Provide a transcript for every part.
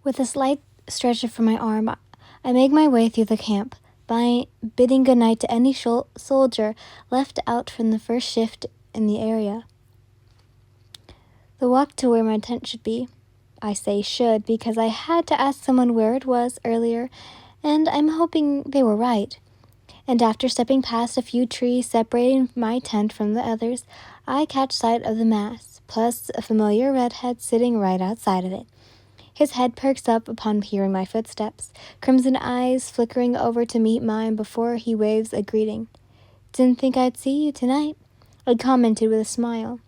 With a slight stretch from my arm, I make my way through the camp, bidding goodnight to any soldier left out from the first shift in the area. The walk to where my tent should be. I say should because I had to ask someone where it was earlier, and I'm hoping they were right. And after stepping past a few trees separating my tent from the others, I catch sight of the mass, plus a familiar redhead sitting right outside of it. His head perks up upon hearing my footsteps, crimson eyes flickering over to meet mine before he waves a greeting. "Didn't think I'd see you tonight," I commented with a smile.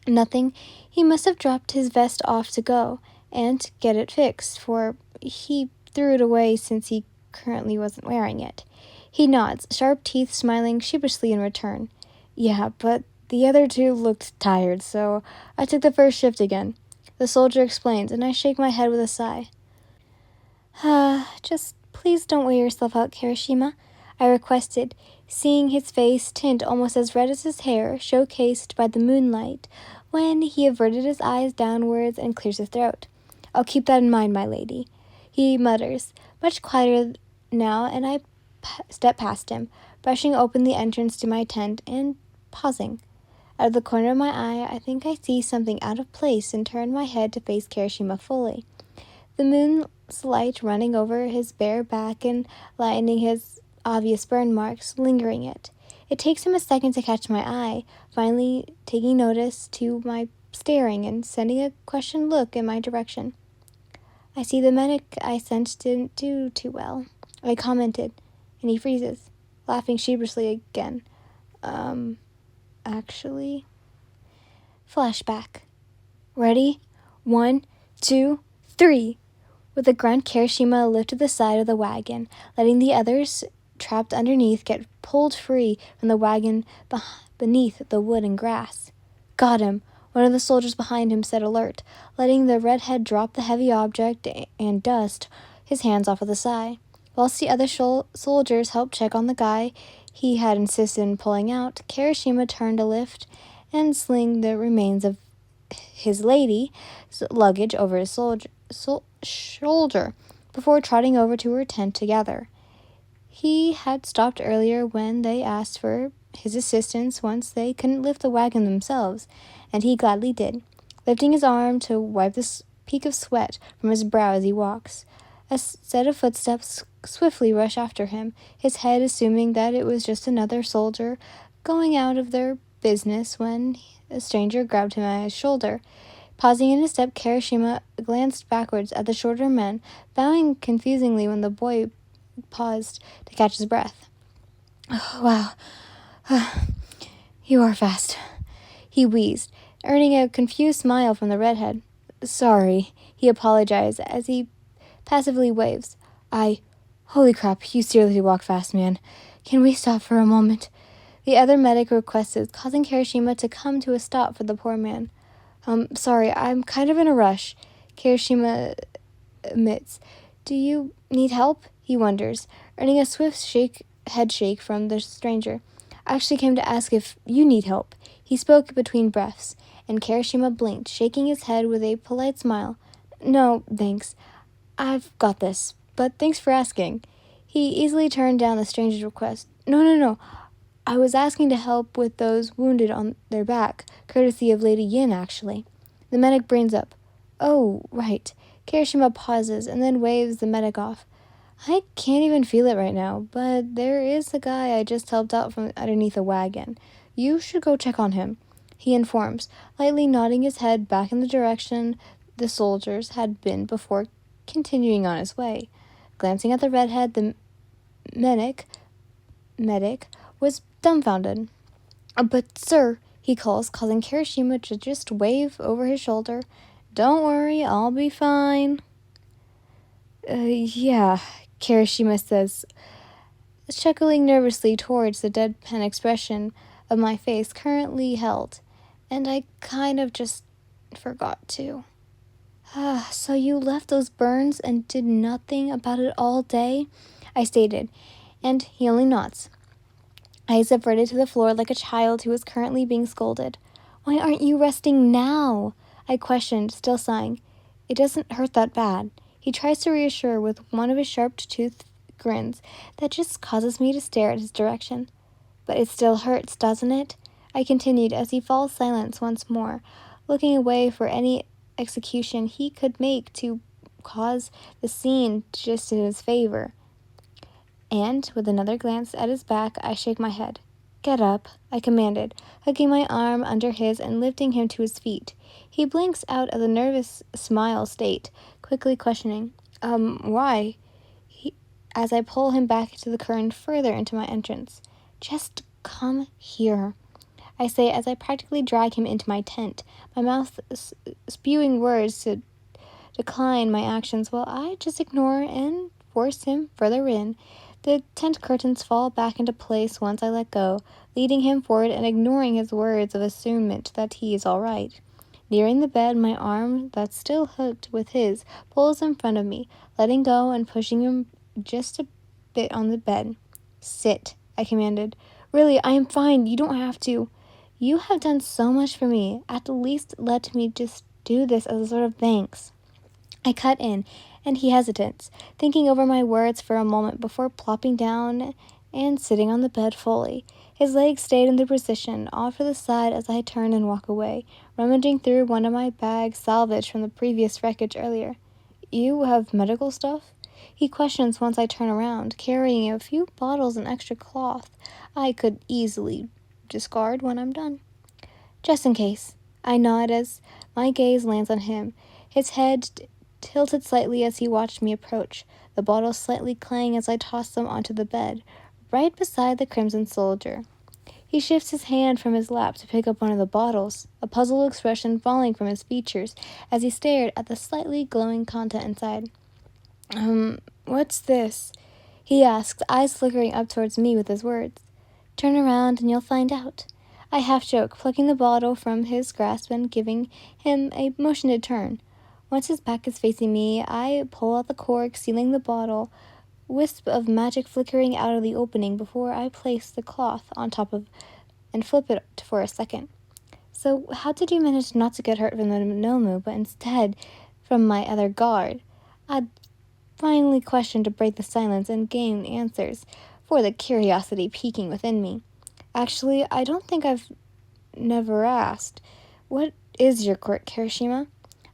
"Nothing. He must have dropped his vest off to go and get it fixed, for he threw it away since he currently wasn't wearing it." He nods, sharp teeth smiling sheepishly in return. "Yeah, but the other two looked tired, so I took the first shift again," the soldier explains, and I shake my head with a sigh. Just please don't wear yourself out, Kirishima," I requested, seeing his face tint almost as red as his hair, showcased by the moonlight, when he averted his eyes downwards and clears his throat. "I'll keep that in mind, my lady," he mutters, much quieter now, and I step past him, brushing open the entrance to my tent and pausing. Out of the corner of my eye, I think I see something out of place and turn my head to face Kirishima fully. The moon's light running over his bare back and lightening his obvious burn marks, lingering it. It takes him a second to catch my eye, finally taking notice to my staring and sending a questioned look in my direction. "I see the medic I sent didn't do too well," I commented, and he freezes, laughing sheepishly again. Actually... Flashback. Ready? 1, 2, 3. With a grunt, Kirishima lifted the side of the wagon, letting the others trapped underneath get pulled free from the wagon beneath the wood and grass. "Got him," one of the soldiers behind him said, alert, letting the redhead drop the heavy object and dust his hands off of the side. Whilst the other soldiers helped check on the guy he had insisted in pulling out, Kirishima turned to lift and sling the remains of his lady's luggage over his shoulder before trotting over to her tent together. He had stopped earlier when they asked for his assistance once they couldn't lift the wagon themselves, and he gladly did, lifting his arm to wipe the peak of sweat from his brow as he walks. A set of footsteps swiftly rush after him, his head assuming that it was just another soldier going out of their business when a stranger grabbed him at his shoulder. Pausing in his step, Kirishima glanced backwards at the shorter men, bowing confusingly when the boy paused to catch his breath. "Oh, wow. You are fast," he wheezed, earning a confused smile from the redhead. "Sorry," he apologized as he passively waves. Holy crap, you seriously walk fast, man. Can we stop for a moment?" The other medic requested, causing Kirishima to come to a stop for the poor man. Sorry, I'm kind of in a rush," Kirishima admits. "Do you need help?" he wonders, earning a swift head shake from the stranger. "I actually came to ask if you need help." He spoke between breaths, and Kirishima blinked, shaking his head with a polite smile. "No, thanks. I've got this, but thanks for asking." He easily turned down the stranger's request. No. I was asking to help with those wounded on their back, courtesy of Lady Yin, actually." The medic brings up. "Oh, right." Kirishima pauses and then waves the medic off. "I can't even feel it right now, but there is a guy I just helped out from underneath a wagon. You should go check on him," he informs, lightly nodding his head back in the direction the soldiers had been before continuing on his way. Glancing at the redhead, the medic was dumbfounded. "But sir," he calls, causing Kirishima to just wave over his shoulder. "Don't worry, I'll be fine." Yeah, Kirishima says, chuckling nervously towards the deadpan expression of my face currently held, and I kind of just forgot to. "So you left those burns and did nothing about it all day?" I stated, and he only nods. Eyes averted to the floor like a child who is currently being scolded. "Why aren't you resting now?" I questioned, still sighing. "It doesn't hurt that bad," He tries to reassure with one of his sharp-toothed grins that just causes me to stare at his direction. But it still hurts, doesn't it? I continued as he falls silent once more, looking away for any execution he could make to cause the scene just in his favor. And, with another glance at his back, I shake my head. "Get up," I commanded, hooking my arm under his and lifting him to his feet. He blinks out of the nervous smile state, quickly questioning, why? As I pull him back to the current further into my entrance. "Just come here," I say as I practically drag him into my tent, my mouth spewing words to decline my actions while I just ignore and force him further in. The tent curtains fall back into place once I let go, leading him forward and ignoring his words of assurement that he is all right. Nearing the bed, my arm, that's still hooked with his, pulls in front of me, letting go and pushing him just a bit on the bed. "Sit," I commanded. "Really, I am fine. You don't have to. You have done so much for me. At the least, let me just do this as a sort of thanks." I cut in, and he hesitates, thinking over my words for a moment before plopping down and sitting on the bed fully. His legs stayed in their position, off to the side as I turn and walk away, rummaging through one of my bags salvaged from the previous wreckage earlier. "You have medical stuff?" he questions once I turn around, carrying a few bottles and extra cloth I could easily discard when I'm done. "Just in case." I nod as my gaze lands on him, his head tilted slightly as he watched me approach, the bottles slightly clang as I toss them onto the bed, right beside the Crimson Soldier. He shifts his hand from his lap to pick up one of the bottles, a puzzled expression falling from his features as he stared at the slightly glowing content inside. What's this?" he asked, eyes flickering up towards me with his words. "Turn around and you'll find out." I half joke, plucking the bottle from his grasp and giving him a motion to turn. Once his back is facing me, I pull out the cork, sealing the bottle, wisp of magic flickering out of the opening before I place the cloth on top of and flip it for a second. "So how did you manage not to get hurt from the Nomu, but instead from my other guard?" I'd finally questioned to break the silence and gain answers, for the curiosity piquing within me. "Actually, I don't think I've never asked. What is your quirk, Kirishima?"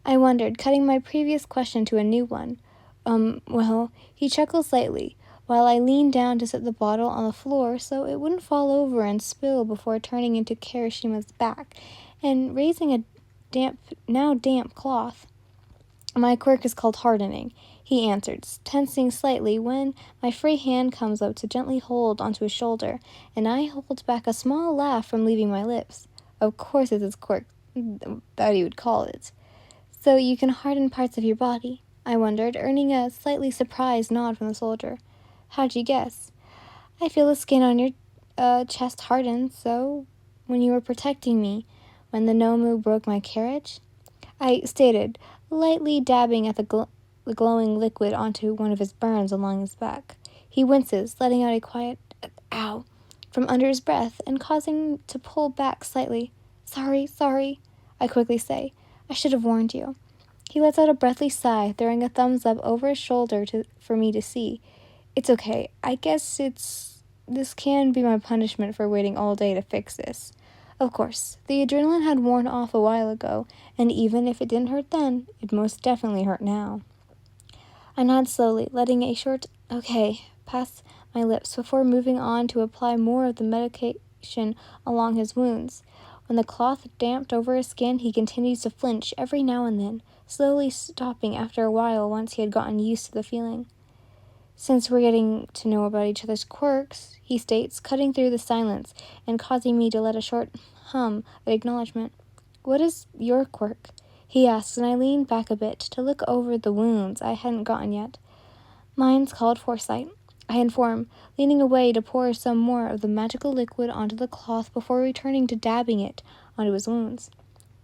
I wondered, cutting my previous question to a new one. Well, he chuckled slightly, while I leaned down to set the bottle on the floor so it wouldn't fall over and spill before turning into Kirishima's back and raising a damp cloth. "My quirk is called hardening," he answered, tensing slightly when my free hand comes up to gently hold onto his shoulder, and I hold back a small laugh from leaving my lips. Of course it's his quirk, that he would call it. "So you can harden parts of your body?" I wondered, earning a slightly surprised nod from the soldier. "How'd you guess?" "I feel the skin on your chest harden, so when you were protecting me, when the Nomu broke my carriage," I stated, lightly dabbing at the glowing liquid onto one of his burns along his back. He winces, letting out a quiet "ow" from under his breath and causing to pull back slightly. Sorry, I quickly say. "I should have warned you." He lets out a breathy sigh, throwing a thumbs up over his shoulder for me to see. "It's okay. I guess this can be my punishment for waiting all day to fix this." Of course, the adrenaline had worn off a while ago, and even if it didn't hurt then, it most definitely hurt now. I nod slowly, letting a short "okay" pass my lips before moving on to apply more of the medication along his wounds. When the cloth damped over his skin, he continues to flinch every now and then, slowly stopping after a while once he had gotten used to the feeling. "Since we're getting to know about each other's quirks," he states, cutting through the silence and causing me to let a short hum of acknowledgement. "What is your quirk?" he asks, and I lean back a bit to look over the wounds I hadn't gotten yet. "Mine's called Foresight," I inform, leaning away to pour some more of the magical liquid onto the cloth before returning to dabbing it onto his wounds.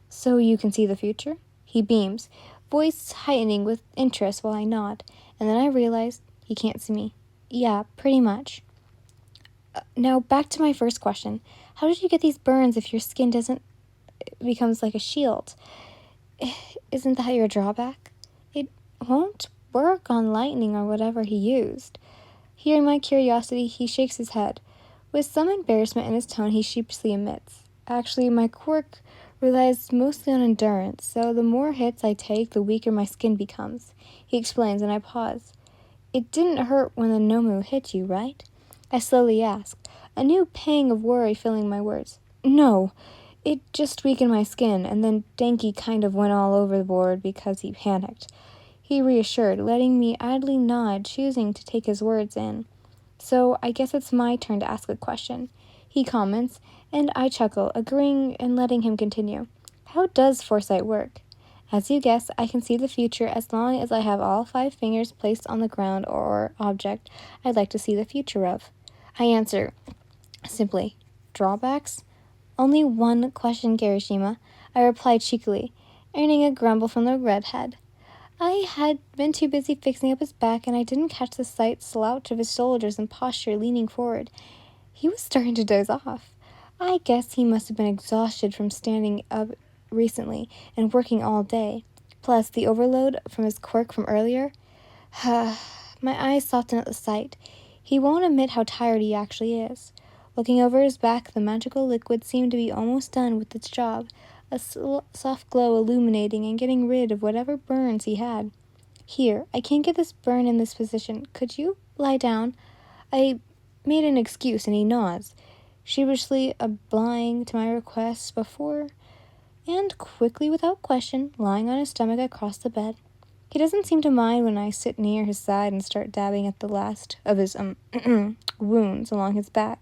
"So you can see the future?" He beams, voice heightening with interest while I nod, and then I realize he can't see me. "Yeah, pretty much." Now back to my first question. How did you get these burns if your skin becomes like a shield? Isn't that your drawback? "It won't work on lightning or whatever he used. Hearing my curiosity, he shakes his head. With some embarrassment in his tone, he sheepishly admits, "Actually, my quirk relies mostly on endurance, so the more hits I take, the weaker my skin becomes," he explains, and I pause. "It didn't hurt when the Nomu hit you, right?" I slowly ask, a new pang of worry filling my words. "No, it just weakened my skin, and then Denki kind of went all over the board because he panicked," he reassured, letting me idly nod, choosing to take his words in. "So I guess it's my turn to ask a question," he comments, and I chuckle, agreeing and letting him continue. "How does foresight work?" "As you guess, I can see the future as long as I have all 5 fingers placed on the ground or object I'd like to see the future of." I answer simply, "Drawbacks?" "Only one question, Kirishima," I replied cheekily, earning a grumble from the redhead. I had been too busy fixing up his back, and I didn't catch the slight slouch of his shoulders and posture leaning forward. He was starting to doze off. I guess he must have been exhausted from standing up recently and working all day, plus the overload from his quirk from earlier. My eyes soften at the sight. He won't admit how tired he actually is. Looking over his back, the magical liquid seemed to be almost done with its job, a soft glow illuminating and getting rid of whatever burns he had. "Here, I can't get this burn in this position. Could you lie down?" I made an excuse, and he nods, sheepishly obliging to my request before, and quickly, without question, lying on his stomach across the bed. He doesn't seem to mind when I sit near his side and start dabbing at the last of his wounds along his back,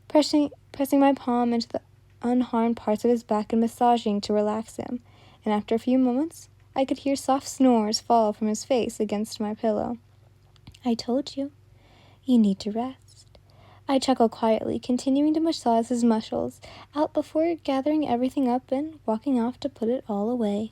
pressing my palm into the unharmed parts of his back and massaging to relax him, and after a few moments, I could hear soft snores fall from his face against my pillow. "I told you. You need to rest." I chuckled quietly, continuing to massage his muscles out before gathering everything up and walking off to put it all away.